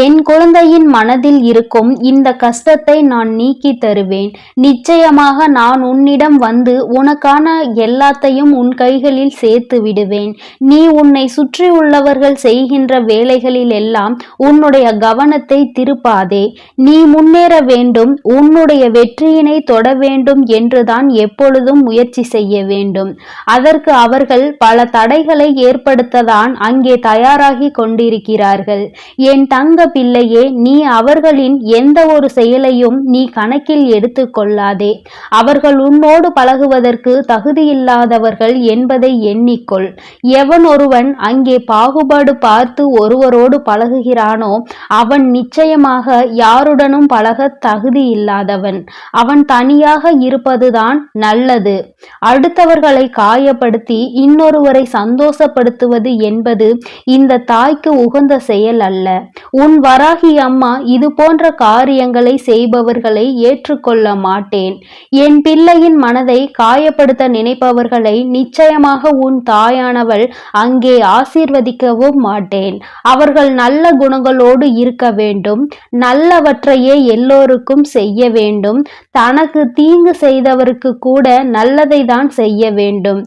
என் குழந்தையின் மனதில் இருக்கும் இந்த கஷ்டத்தை நான் நீக்கி தருவேன். நிச்சயமாக நான் உன்னிடம் வந்து உனக்கான எல்லாத்தையும் உன் கைகளில் சேர்த்து விடுவேன். நீ உன்னை சுற்றி உள்ளவர்கள் செய்கின்ற வேலைகளில் எல்லாம் உன்னுடைய கவனத்தை திருப்பாதே. நீ முன்னேற வேண்டும், உன்னுடைய வெற்றியினை தொட வேண்டும் என்றுதான் எப்பொழுதும் முயற்சி செய்ய வேண்டும். அதற்கு அவர்கள் பல தடைகளை ஏற்படுத்ததான் அங்கே தயாராகி கொண்டிருக்கிறார்கள். என் பிள்ளையே, நீ அவர்களின் எந்த ஒரு செயலையும் நீ கணக்கில் எடுத்து கொள்ளாதே. அவர்கள் உன்னோடு பழகுவதற்கு தகுதியில்லாதவர்கள் என்பதை எண்ணிக்கொள். எவன் ஒருவன் அங்கே பாகுபாடு பார்த்து ஒருவரோடு பழகுகிறானோ அவன் நிச்சயமாக யாருடனும் பழக தகுதி இல்லாதவன். அவன் தனியாக இருப்பதுதான் நல்லது. அடுத்தவர்களை காயப்படுத்தி இன்னொருவரை சந்தோஷப்படுத்துவது என்பது இந்த தாய்க்கு உகந்த செயல் அல்ல. உன் வராகி அம்மா இது போன்ற காரியங்களை செய்பவர்களை ஏற்றுக்கொள்ள மாட்டேன். என் பிள்ளையின் மனதை காயப்படுத்த நினைப்பவர்களை நிச்சயமாக உன் தாயானவள் அங்கே ஆசீர்வதிக்கவும் மாட்டேன். அவர்கள் நல்ல குணங்களோடு இருக்க வேண்டும், நல்லவற்றையே எல்லோருக்கும் செய்ய வேண்டும், தனக்கு தீங்கு செய்தவருக்கு கூட நல்லதை தான் செய்ய வேண்டும்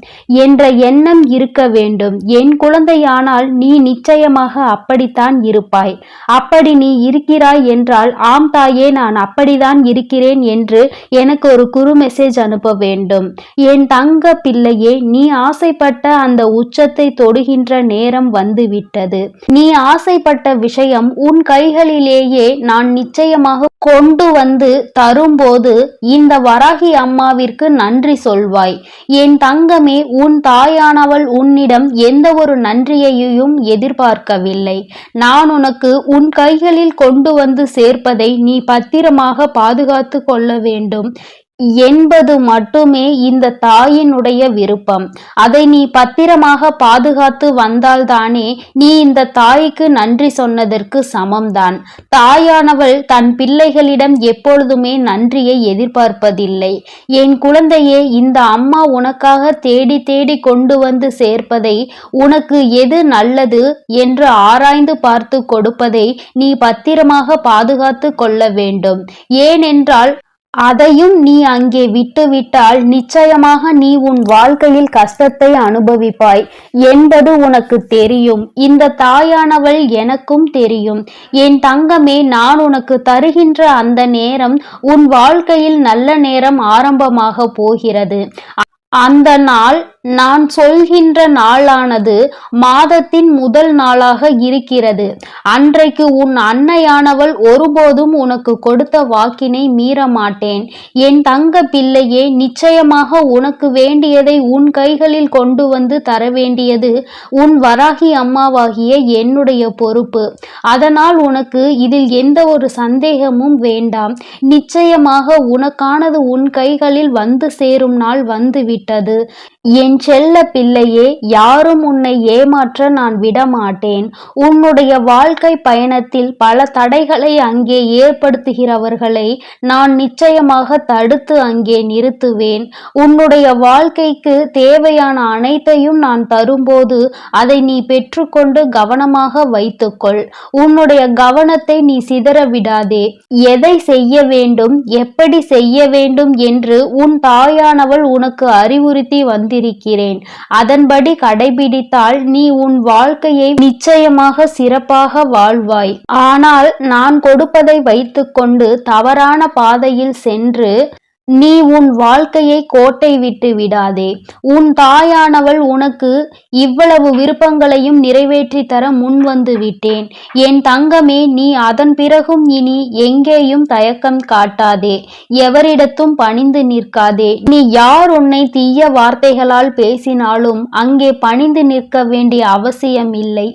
என்ற எண்ணம் இருக்க வேண்டும். என் குழந்தையானால் நீ நிச்சயமாக அப்படித்தான் இருப்பாய். அப்படி நீ இருக்கிறாய் என்றால் ஆம் தாயே, நான் அப்படிதான் இருக்கிறேன் என்று எனக்கு ஒரு குறு மெசேஜ் அனுப்ப வேண்டும். என் தங்க பிள்ளையே, நீ ஆசைப்பட்ட அந்த உச்சத்தை தொடுகின்ற நேரம் வந்துவிட்டது. நீ ஆசைப்பட்ட விஷயம் உன் கைகளிலேயே நான் நிச்சயமாக கொண்டு வந்து தரும்போது இந்த வராகி அம்மாவிற்கு நன்றி சொல்வாய். என் தங்கமே, உன் தாயானவள் உன்னிடம் எந்த ஒரு நன்றியையும் எதிர்பார்க்கவில்லை. நான் உனக்கு உன் கைகளில் கொண்டு வந்து சேர்ப்பதை நீ பத்திரமாக பாதுகாத்து கொள்ள வேண்டும். என்பது மட்டுமே இந்த தாயினுடைய விருப்பம். அதை நீ பத்திரமாக பாதுகாத்து வந்தால்தானே நீ இந்த தாய்க்கு நன்றி சொன்னதற்கு சமம்தான். தாயானவள் தன் பிள்ளைகளிடம் எப்பொழுதுமே நன்றியை எதிர்பார்ப்பதில்லை. என் குழந்தையே, இந்த அம்மா உனக்காக தேடி தேடி கொண்டு வந்து சேர்ப்பதை, உனக்கு எது நல்லது என்று ஆராய்ந்து பார்த்து கொடுப்பதை நீ பத்திரமாக பாதுகாத்து கொள்ள வேண்டும். ஏனென்றால் அதையும் நீ அங்கே விட்டுவிட்டால் நிச்சயமாக நீ உன் வாழ்க்கையில் கஷ்டத்தை அனுபவிப்பாய் என்பது உனக்கு தெரியும். இந்த தாயானவள் எனக்கும் தெரியும். என் தங்கமே, நான் உனக்கு தருகின்ற அந்த நேரம் உன் வாழ்க்கையில் நல்ல நேரம் ஆரம்பமாக போகிறது. அந்த நாள் நான் சொல்கின்ற நாளானது மாதத்தின் முதல் நாளாக இருக்கிறது. அன்றைக்கு உன் அன்னையானவள் ஒருபோதும் உனக்கு கொடுத்த வாக்கினை மீற மாட்டேன். என் தங்க பிள்ளையே, நிச்சயமாக உனக்கு வேண்டியதை உன் கைகளில் கொண்டு வந்து தர வேண்டியது உன் வராகி அம்மாவாகிய என்னுடைய பொறுப்பு. அதனால் உனக்கு இதில் எந்த ஒரு சந்தேகமும் வேண்டாம். நிச்சயமாக உனக்கானது உன் கைகளில் வந்து சேரும் நாள் வந்துவிட்டது. என் செல்ல பிள்ளையே, யாரும் உன்னை ஏமாற்ற நான் விடமாட்டேன். உன்னுடைய வாழ்க்கை பயணத்தில் பல தடைகளை அங்கே ஏற்படுத்துகிறவர்களை நான் நிச்சயமாக தடுத்து அங்கே நிறுத்துவேன். உன்னுடைய வாழ்க்கைக்கு தேவையான அனைத்தையும் நான் தரும்போது அதை நீ பெற்றுக்கொண்டு கவனமாக வைத்துக்கொள். உன்னுடைய கவனத்தை நீ சிதற விடாதே. எதை செய்ய வேண்டும், எப்படி செய்ய வேண்டும் என்று உன் தாயானவள் உனக்கு அறிவுறுத்தி வந்திருக்கிறேன். அதன்படி கடைபிடித்தால் நீ உன் வாழ்க்கையை நிச்சயமாக சிறப்பாக வாழ்வாய். ஆனால் நான் கொடுப்பதை வைத்துக்கொண்டு தவறான பாதையில் சென்று நீ உன் வாழ்க்கையை கோட்டை விட்டு விடாதே. உன் தாயானவள் உனக்கு இவ்வளவு விருப்பங்களையும் நிறைவேற்றி தர முன்வந்து விட்டேன். என் தங்கமே, நீ அதன் பிறகும் இனி எங்கேயும் தயக்கம் காட்டாதே. எவரிடத்தும் பணிந்து நிற்காதே. நீ யார் உன்னை தீய வார்த்தைகளால் பேசினாலும் அங்கே பணிந்து நிற்க வேண்டிய அவசியம் இல்லை.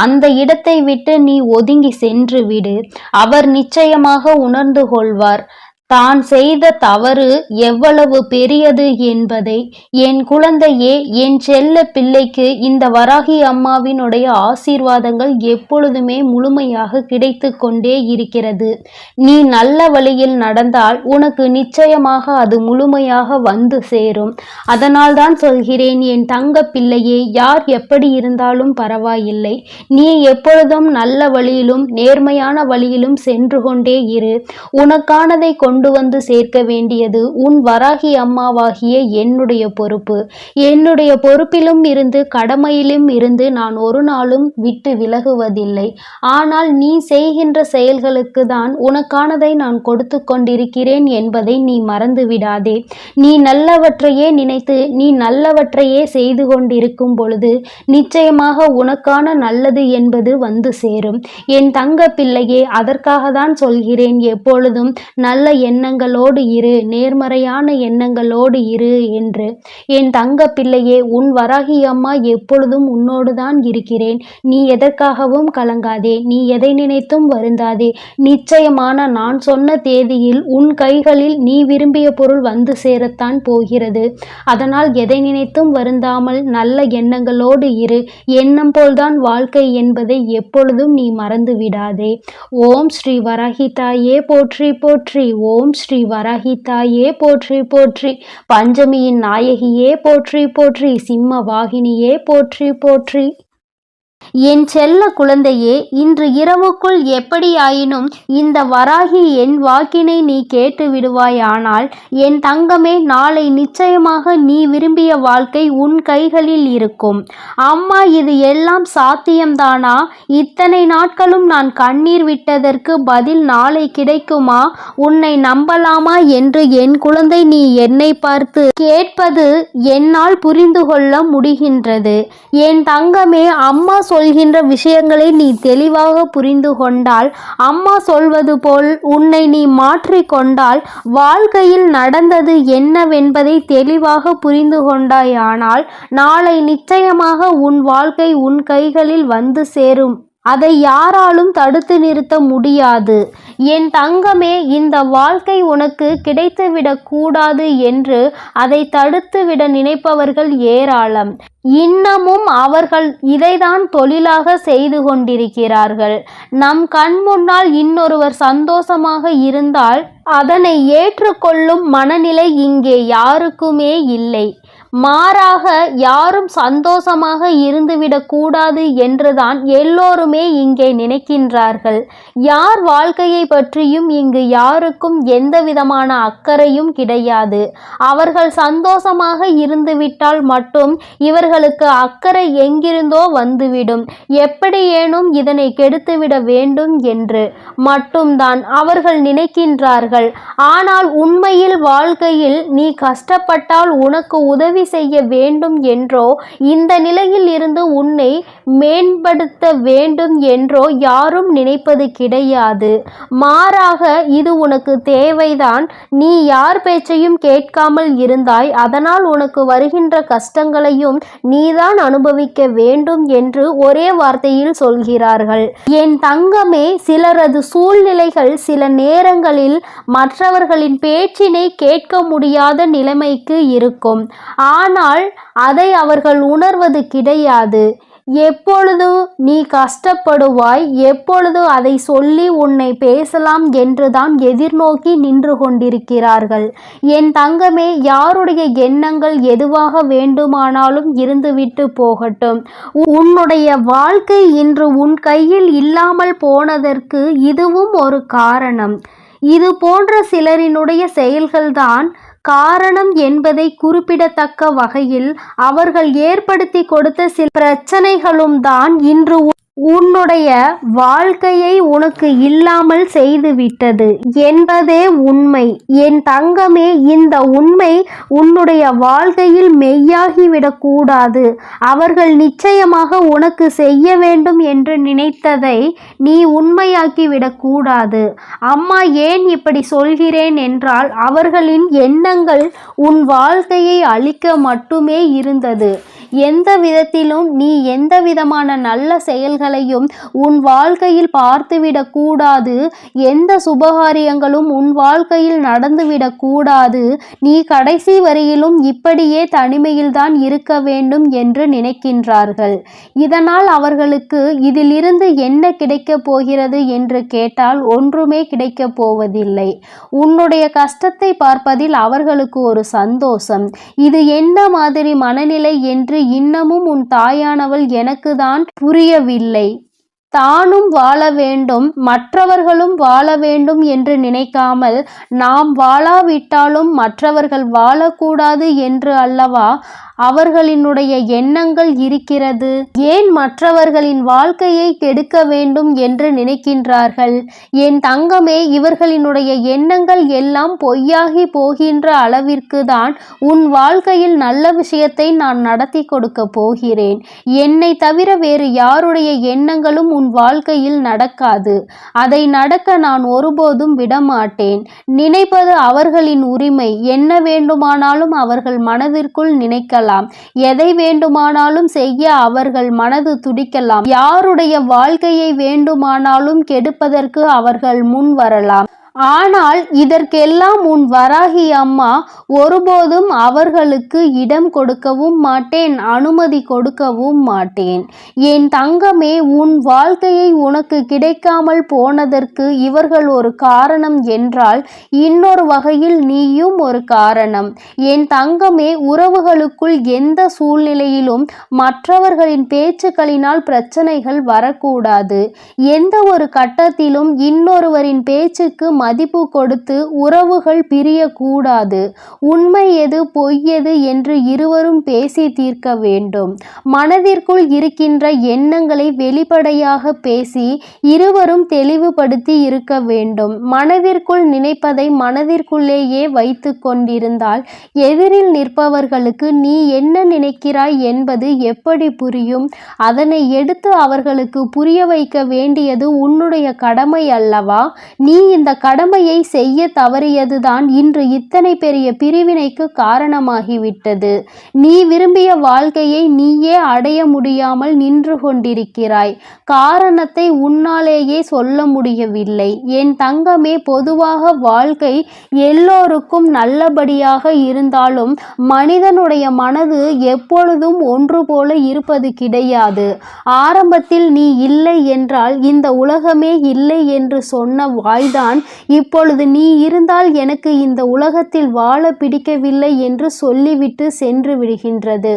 அந்த இடத்தை விட்டு நீ ஒதுங்கி சென்று விடு. அவர் நிச்சயமாக உணர்ந்து கொள்வார் தான் செய்த தவறு எவ்வளவு பெரியது என்பதை. என் குழந்தையே, என் செல்ல பிள்ளைக்கு இந்த வராகி அம்மாவினுடைய ஆசீர்வாதங்கள் எப்பொழுதுமே முழுமையாக கிடைத்து கொண்டே இருக்கிறது. நீ நல்ல வழியில் நடந்தால் உனக்கு நிச்சயமாக அது முழுமையாக வந்து சேரும். அதனால் தான் சொல்கிறேன், என் தங்க பிள்ளையே, யார் எப்படி இருந்தாலும் பரவாயில்லை. நீ எப்பொழுதும் நல்ல வழியிலும் நேர்மையான வழியிலும் சென்று கொண்டே இரு. உனக்கானதை கொண்டு வந்து சேர்க்க வேண்டியது உன் வராகி அம்மாவாகிய என்னுடைய பொறுப்பு. என்னுடைய பொறுப்பிலும் இருந்து கடமையிலும் இருந்து நான் ஒரு நாளும் விட்டு விலகுவதில்லை. ஆனால் நீ செய்கின்ற செயல்களுக்கு தான் உனக்கானதை நான் கொடுத்து கொண்டிருக்கிறேன் என்பதை நீ மறந்து விடாதே. நீ நல்லவற்றையே நினைத்து நீ நல்லவற்றையே செய்து கொண்டிருக்கும் பொழுது நிச்சயமாக உனக்கான நல்லது என்பது வந்து சேரும். என் தங்க பிள்ளையே, அதற்காக தான் சொல்கிறேன், எப்பொழுதும் நல்ல எண்ணங்களோடு இரு, நேர்மறையான எண்ணங்களோடு இரு என்று. என் தங்க பிள்ளையே, உன் வராகி அம்மா எப்பொழுதும் உன்னோடு தான் இருக்கிறேன். நீ எதற்காகவும் கலங்காதே. நீ எதை நினைத்தும் வருந்தாதே. நிச்சயமான நான் சொன்ன தேதியில் உன் கைகளில் நீ விரும்பிய பொருள் வந்து சேரத்தான் போகிறது. அதனால் எதை நினைத்தும் வருந்தாமல் நல்ல எண்ணங்களோடு இரு. எண்ணம் போல்தான் வாழ்க்கை என்பதை எப்பொழுதும் நீ மறந்து விடாதே. ஓம் ஸ்ரீ வராகி தாயே போற்றி போற்றி. ஓம் ஸ்ரீ வராகி தாயே போற்றி போற்றி. பஞ்சமியின் நாயகியே போற்றி போற்றி. சிம்ம வாகினியே போற்றி போற்றி. என் செல்ல குழந்தையே, இன்று இரவுக்குள் எப்படியாயினும் இந்த வராகி என் வாக்கினை நீ கேட்டு விடுவாயானால் என் தங்கமே, நாளை நிச்சயமாக நீ விரும்பிய வாழ்க்கை உன் கைகளில் இருக்கும். அம்மா, இது எல்லாம் சாத்தியம்தானா? இத்தனை நாட்களும் நான் கண்ணீர் விட்டதற்கு பதில் நாளை கிடைக்குமா? உன்னை நம்பலாமா என்று என் குழந்தை நீ என்னை பார்த்து கேட்பது என்னால் புரிந்து கொள்ள முடிகின்றது. என் தங்கமே, அம்மா சொல்கின்ற விஷயங்களை நீ தெளிவாக புரிந்து கொண்டால், அம்மா சொல்வது போல் உன்னை நீ மாற்றிக்கொண்டால், வாழ்க்கையில் நடந்தது என்னவென்பதை தெளிவாக புரிந்து கொண்டாயானால் நாளை நிச்சயமாக உன் வாழ்க்கை உன் கைகளில் வந்து சேரும். அதை யாராலும் தடுத்து நிறுத்த முடியாது. என் தங்கமே, இந்த வாழ்க்கை உனக்கு கிடைத்துவிடக் கூடாது என்று அதை தடுத்துவிட நினைப்பவர்கள் ஏராளம். இன்னமும் அவர்கள் இதைதான் தொழிலாக செய்து கொண்டிருக்கிறார்கள். நம் கண் முன்னால் இன்னொருவர் சந்தோஷமாக இருந்தால் அதனை ஏற்றுக்கொள்ளும் மனநிலை இங்கே யாருக்குமே இல்லை. மாறாக யாரும் சந்தோஷமாக இருந்துவிடக் கூடாது என்றுதான் எல்லோருமே இங்கே நினைக்கின்றார்கள். யார் வாழ்க்கையை பற்றியும் இங்கு யாருக்கும் எந்த விதமான அக்கறையும் கிடையாது. அவர்கள் சந்தோஷமாக இருந்துவிட்டால் மட்டும் இவர்களுக்கு அக்கறை எங்கிருந்தோ வந்துவிடும். எப்படியேனும் இதனை கெடுத்துவிட வேண்டும் என்று மட்டும்தான் அவர்கள் நினைக்கின்றார்கள். ஆனால் உண்மையில் வாழ்க்கையில் நீ கஷ்டப்பட்டால் உனக்கு உதவி செய்ய வேண்டும் என்றோ, இந்த நிலையில் இருந்து உன்னை மேம்படுத்த வேண்டும் என்றோ யாரும் நினைப்பது கிடையாது. மாறாக இது உனக்கு தேவைதான். நீ யார் பேச்சையும் கேட்காமல் இருந்தாய். அதனால் உனக்கு வருகின்ற கஷ்டங்களையும் நீதான் அனுபவிக்க வேண்டும் என்று ஒரே வார்த்தையில் சொல்கிறார்கள். என் தங்கமே, சிலரது சூழ்நிலைகள் சில நேரங்களில் மற்றவர்களின் பேச்சினை கேட்க முடியாத நிலைமைக்கு இருக்கும். ஆனால் அதை அவர்கள் உணர்வது கிடையாது. எப்பொழுது நீ கஷ்டப்படுவாய், எப்பொழுது அதை சொல்லி உன்னை பேசலாம் என்றுதான் எதிர்நோக்கி நின்று கொண்டிருக்கிறார்கள். என் தங்கமே, யாருடைய எண்ணங்கள் எதுவாக வேண்டுமானாலும் இருந்துவிட்டு போகட்டும். உன்னுடைய வாழ்க்கை இன்று உன் கையில் இல்லாமல் போனதற்கு இதுவும் ஒரு காரணம். இது போன்ற சிலரினுடைய செயல்கள்தான் காரணம் என்பதை குறிப்பிடத்தக்க வகையில் அவர்கள் ஏற்படுத்தி கொடுத்த சில பிரச்சனைகளும் தான் இன்று உன்னுடைய வாழ்க்கையை உனக்கு இல்லாமல் செய்துவிட்டது என்பதே உண்மை. என் தங்கமே, இந்த உண்மை உன்னுடைய வாழ்க்கையில் மெய்யாகிவிடக்கூடாது. அவர்கள் நிச்சயமாக உனக்கு செய்ய வேண்டும் என்று நினைத்ததை நீ உண்மையாக்கிவிடக்கூடாது. அம்மா, ஏன் இப்படி சொல்கிறேன் என்றால், அவர்களின் எண்ணங்கள் உன் வாழ்க்கையை அழிக்க மட்டுமே இருந்தது. எந்த விதத்திலும் நீ எந்த விதமான நல்ல செயல்களையும் உன் வாழ்க்கையில் பார்த்துவிடக் கூடாது. எந்த சுபகாரியங்களும் உன் வாழ்க்கையில் நடந்துவிடக் கூடாது. நீ கடைசி வரையிலும் இப்படியே தனிமையில்தான் இருக்க வேண்டும் என்று நினைக்கின்றார்கள். இதனால் அவர்களுக்கு இதிலிருந்து என்ன கிடைக்கப் போகிறது என்று கேட்டால் ஒன்றுமே கிடைக்கப் போவதில்லை. உன்னுடைய கஷ்டத்தை பார்ப்பதில் அவர்களுக்கு ஒரு சந்தோஷம். இது என்ன மாதிரி மனநிலை என்று இன்னமும் உன் தாயானவள் எனக்கு தான் புரியவில்லை. தானும் வாழ வேண்டும், மற்றவர்களும் வாழ வேண்டும் என்று நினைக்காமல், நாம் வாழாவிட்டாலும் மற்றவர்கள் வாழக்கூடாது என்று அல்லவா அவர்களினுடைய எண்ணங்கள் இருக்கிறது. ஏன் மற்றவர்களின் வாழ்க்கையை கெடுக்க வேண்டும் என்று நினைக்கின்றார்கள்? என் தங்கமே, இவர்களினுடைய எண்ணங்கள் எல்லாம் பொய்யாகி போகின்ற அளவிற்கு தான் உன் வாழ்க்கையில் நல்ல விஷயத்தை நான் நடத்தி கொடுக்க போகிறேன். என்னை தவிர வேறு யாருடைய எண்ணங்களும் உன் வாழ்க்கையில் நடக்காது. அதை நடக்க நான் ஒருபோதும் விடமாட்டேன். நினைப்பது அவர்களின் உரிமை. என்ன வேண்டுமானாலும் அவர்கள் மனதிற்குள் நினைக்கலாம். எதை வேண்டுமானாலும் செய்ய அவர்கள் மனது துடிக்கலாம். யாருடைய வாழ்க்கையை வேண்டுமானாலும் கெடுப்பதற்கு அவர்கள் முன் வரலாம். ஆனால் இதற்கெல்லாம் உன் வராகி அம்மா ஒருபோதும் அவர்களுக்கு இடம் கொடுக்கவும் மாட்டேன், அனுமதி கொடுக்கவும் மாட்டேன். என் தங்கமே, உன் வாழ்க்கையை உனக்கு கிடைக்காமல் போனதற்கு இவர்கள் ஒரு காரணம் என்றால், இன்னொரு வகையில் நீயும் ஒரு காரணம். என் தங்கமே, உறவுகளுக்குள் எந்த சூழ்நிலையிலும் மற்றவர்களின் பேச்சுக்களினால் பிரச்சனைகள் வரக்கூடாது. எந்த ஒரு கட்டத்திலும் இன்னொருவரின் பேச்சுக்கு மதிப்பு கொடுத்து உறவுகள் பிரியக்கூடாது. உண்மை எது பொய் எது என்று இருவரும் பேசி தீர்க்க வேண்டும். மனதிற்குள் இருக்கின்ற எண்ணங்களை வெளிப்படையாக பேசி இருவரும் தெளிவுபடுத்தி இருக்க வேண்டும். மனதிற்குள் நினைப்பதை மனதிற்குள்ளேயே வைத்து கொண்டிருந்தால் எதிரில் நிற்பவர்களுக்கு நீ என்ன நினைக்கிறாய் என்பது எப்படி புரியும்? அதனை எடுத்து அவர்களுக்கு புரிய வைக்க வேண்டியது உன்னுடைய கடமை அல்லவா? நீ இந்த கடமையை செய்ய தவறியதுதான் இன்று இத்தனை பெரிய பிரிவினைக்கு காரணமாகிவிட்டது. நீ விரும்பிய வாழ்க்கையை நீயே அடைய முடியாமல் நின்று கொண்டிருக்கிறாய். காரணத்தை உன்னாலேயே சொல்ல முடியவில்லை. என் தங்கமே, பொதுவாக வாழ்க்கை எல்லோருக்கும் நல்லபடியாக இருந்தாலும் மனிதனுடைய மனது எப்பொழுதும் ஒன்று போல இருப்பது கிடையாது. ஆரம்பத்தில் நீ இல்லை என்றால் இந்த உலகமே இல்லை என்று சொன்ன வாய்தான் இப்பொழுது நீ இருந்தால் எனக்கு இந்த உலகத்தில் வாழ பிடிக்கவில்லை என்று சொல்லிவிட்டு சென்று விடுகின்றது.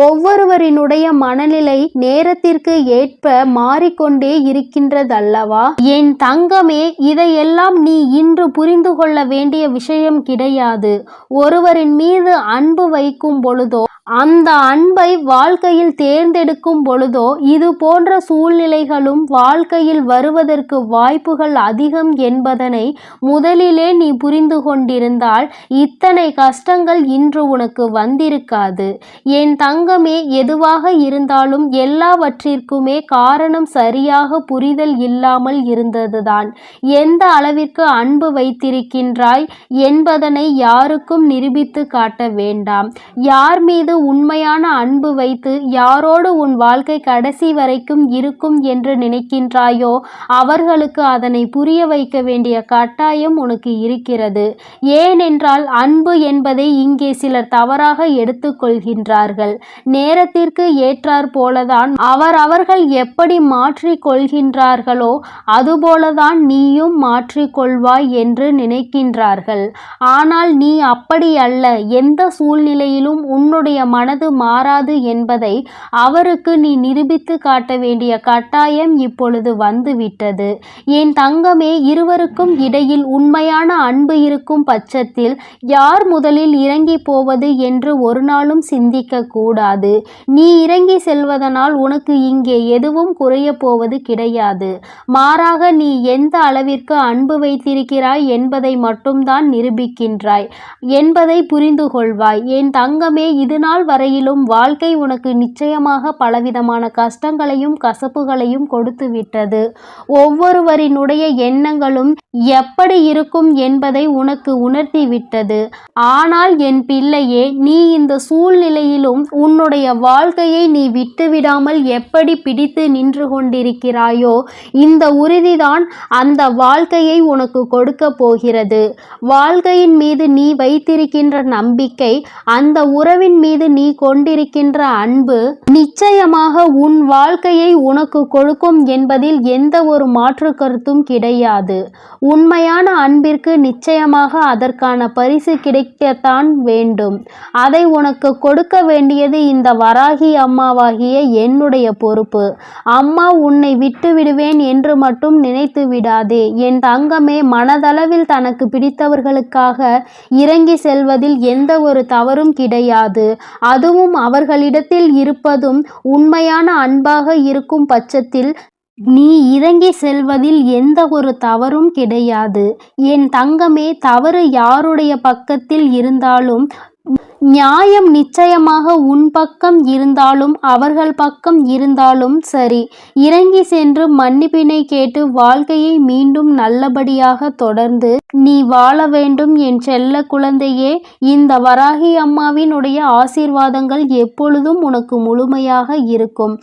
ஒவ்வொருவரினுடைய மனநிலை நேரத்திற்கு ஏற்ப மாறிக்கொண்டே இருக்கின்றதல்லவா? என் தங்கமே, இதையெல்லாம் நீ இன்று புரிந்து கொள்ள வேண்டிய விஷயம் கிடையாது. ஒருவரின் மீது அன்பு வைக்கும் பொழுதோ, அந்த அன்பை வாழ்க்கையில் தேர்ந்தெடுக்கும் பொழுதோ இது போன்ற சூழ்நிலைகளும் வாழ்க்கையில் வருவதற்கு வாய்ப்புகள் அதிகம் என்பதனை முதலிலே நீ புரிந்து கொண்டிருந்தால் இத்தனை கஷ்டங்கள் இன்று உனக்கு வந்திருக்காது. என் தங்கமே, எதுவாக இருந்தாலும் எல்லாவற்றிற்குமே காரணம் சரியாக புரிதல் இல்லாமல் இருந்ததுதான். எந்த அளவிற்கு அன்பு வைத்திருக்கின்றாய் என்பதனை யாருக்கும் நிரூபித்து காட்ட வேண்டாம். யார் மீது உண்மையான அன்பு வைத்து யாரோடு உன் வாழ்க்கை கடைசி வரைக்கும் இருக்கும் என்று நினைக்கின்றாயோ அவர்களுக்கு அதனை புரிய வைக்க வேண்டிய கட்டாயம் உனக்கு இருக்கிறது. ஏனென்றால் அன்பு என்பதை இங்கே சிலர் தவறாக எடுத்துக்கொள்கின்றார்கள். நேரத்திற்கு ஏற்றாற் போலதான் அவர்கள் எப்படி மாற்றிக் கொள்கின்றார்களோ அதுபோலதான் நீயும் மாற்றிக்கொள்வாய் என்று நினைக்கின்றார்கள். ஆனால் நீ அப்படி அல்ல. எந்த சூழ்நிலையிலும் உன்னுடைய மனது மாறாது என்பதை அவருக்கு நீ நிரூபித்து காட்ட வேண்டிய கட்டாயம் இப்பொழுது வந்துவிட்டது. என் தங்கமே, இருவருக்கும் இடையில் உண்மையான அன்பு இருக்கும் பட்சத்தில் யார் முதலில் இறங்கி போவது என்று ஒரு நாளும் சிந்திக்க கூடாது. நீ இறங்கி செல்வதனால் உனக்கு இங்கே எதுவும் குறைய போவது கிடையாது. மாறாக நீ எந்த அளவிற்கு அன்பு வைத்திருக்கிறாய் என்பதை மட்டும்தான் நிரூபிக்கின்றாய் என்பதை புரிந்து கொள்வாய். என் தங்கமே, இதுநாள் வரையிலும் வாழ்க்கை உனக்கு நிச்சயமாக பலவிதமான கஷ்டங்களையும் கசப்புகளையும் கொடுத்து விட்டது. ஒவ்வொருவரினுடைய எண்ணங்களும் எப்படி இருக்கும் என்பதை உனக்கு உணர்த்தி விட்டது. ஆனால் என் பிள்ளையே, நீ இந்த சூழ்நிலையிலும் உன்னுடைய வாழ்க்கையை நீ விட்டுவிடாமல் எப்படி பிடித்து நின்று கொண்டிருக்கிறாயோ இந்த உறுதிதான் அந்த வாழ்க்கையை உனக்கு கொடுக்க போகிறது. வாழ்க்கையின் மீது நீ வைத்திருக்கின்ற நம்பிக்கை, அந்த உறவின் மீது நீ கொண்டிருக்கின்ற அன்பு நிச்சயமாக உன் வாழ்க்கையை உனக்கு கொடுக்கும் என்பதில் எந்த ஒரு மாற்று கருத்தும் கிடையாது. உண்மையான அன்பிற்கு நிச்சயமாக அதற்கான பரிசு கிடைக்கத்தான் வேண்டும். அதை உனக்கு கொடுக்க வேண்டியது இந்த வராகி அம்மாவாகிய என்னுடைய பொறுப்பு. அம்மா உன்னை விட்டு விடுவேன் என்று மட்டும் நினைத்து விடாதே. என் தங்கமே, மனதளவில் தனக்கு பிடித்தவர்களுக்காக இறங்கி செல்வதில் எந்த ஒரு தவறும் கிடையாது. அதுவும் அவர்களிடத்தில் இருப்பதும் உண்மையான அன்பாக இருக்கும் பட்சத்தில் நீ இறங்கி செல்வதில் எந்த ஒரு தவறும் கிடையாது. என் தங்கமே, தவறு யாருடைய பக்கத்தில் இருந்தாலும் நியாயம் நிச்சயமாக உன் பக்கம் இருந்தாலும் அவர்கள் பக்கம் இருந்தாலும் சரி, இறங்கி சென்று மன்னிப்பினை கேட்டு வாழ்க்கையை மீண்டும் நல்லபடியாக தொடர்ந்து நீ வாழ வேண்டும். என் செல்ல குழந்தையே, இந்த வராகி அம்மாவினுடைய ஆசீர்வாதங்கள் எப்பொழுதும் உனக்கு முழுமையாக இருக்கும்.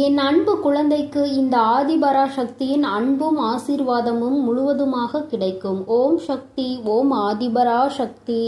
என் அன்பு குழந்தைக்கு இந்த ஆதிபராசக்தியின் அன்பும் ஆசீர்வாதமும் முழுவதுமாக கிடைக்கும். ஓம் சக்தி, ஓம் ஆதிபராசக்தி.